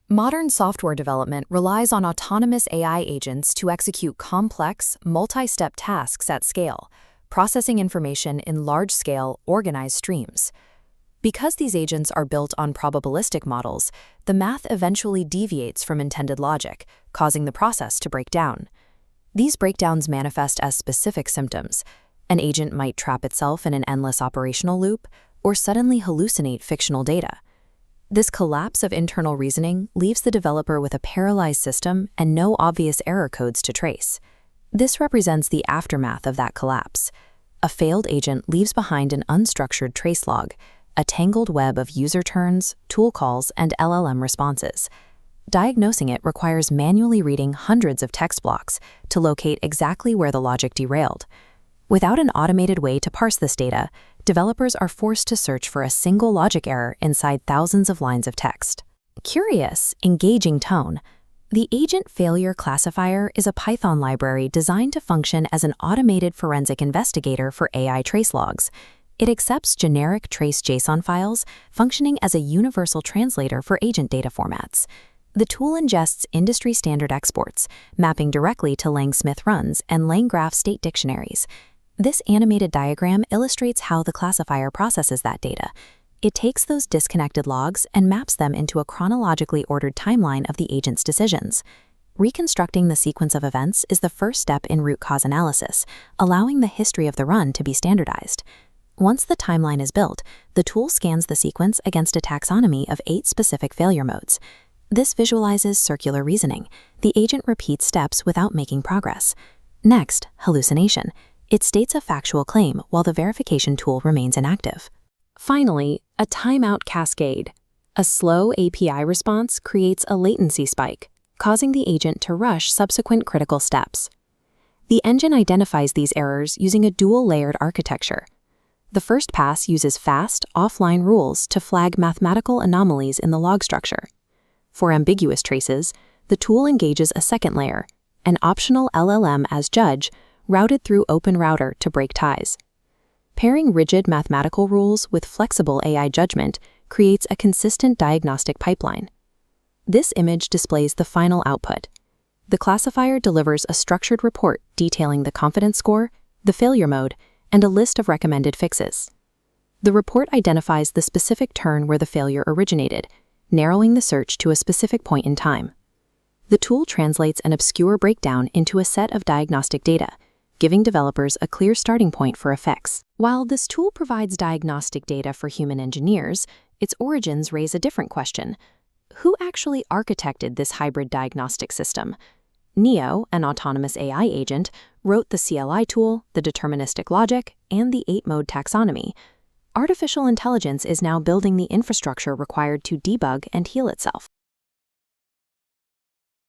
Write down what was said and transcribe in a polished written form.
Modern software development relies on autonomous AI agents to execute complex, multi-step tasks at scale, processing information in large-scale, organized streams. Because these agents are built on probabilistic models, the math eventually deviates from intended logic, causing the process to break down. These breakdowns manifest as specific symptoms. An agent might trap itself in an endless operational loop, or suddenly hallucinate fictional data. This collapse of internal reasoning leaves the developer with a paralyzed system and no obvious error codes to trace. This represents the aftermath of that collapse. A failed agent leaves behind an unstructured trace log, a tangled web of user turns, tool calls, and LLM responses. Diagnosing it requires manually reading hundreds of text blocks to locate exactly where the logic derailed. Without an automated way to parse this data, developers are forced to search for a single logic error inside thousands of lines of text. Curious, engaging tone. The Agent Failure Classifier is a Python library designed to function as an automated forensic investigator for AI trace logs. It accepts generic trace JSON files, functioning as a universal translator for agent data formats. The tool ingests industry-standard exports, mapping directly to Lang-Smith runs and LangGraph state dictionaries. This animated diagram illustrates how the classifier processes that data. It takes those disconnected logs and maps them into a chronologically ordered timeline of the agent's decisions. Reconstructing the sequence of events is the first step in root cause analysis, allowing the history of the run to be standardized. Once the timeline is built, the tool scans the sequence against a taxonomy of 8 specific failure modes. This visualizes circular reasoning. The agent repeats steps without making progress. Next, hallucination. It states a factual claim while the verification tool remains inactive. Finally, a timeout cascade. A slow API response creates a latency spike, causing the agent to rush subsequent critical steps. The engine identifies these errors using a dual-layered architecture. The first pass uses fast, offline rules to flag mathematical anomalies in the log structure. For ambiguous traces, the tool engages a second layer, an optional LLM-as-judge, routed through OpenRouter to break ties. Pairing rigid mathematical rules with flexible AI judgment creates a consistent diagnostic pipeline. This image displays the final output. The classifier delivers a structured report detailing the confidence score, the failure mode, and a list of recommended fixes. The report identifies the specific turn where the failure originated, narrowing the search to a specific point in time. The tool translates an obscure breakdown into a set of diagnostic data, giving developers a clear starting point for a fix. While this tool provides diagnostic data for human engineers, its origins raise a different question. Who actually architected this hybrid diagnostic system? Neo, an autonomous AI agent, wrote the CLI tool, the deterministic logic, and the 8-mode taxonomy. Artificial intelligence is now building the infrastructure required to debug and heal itself.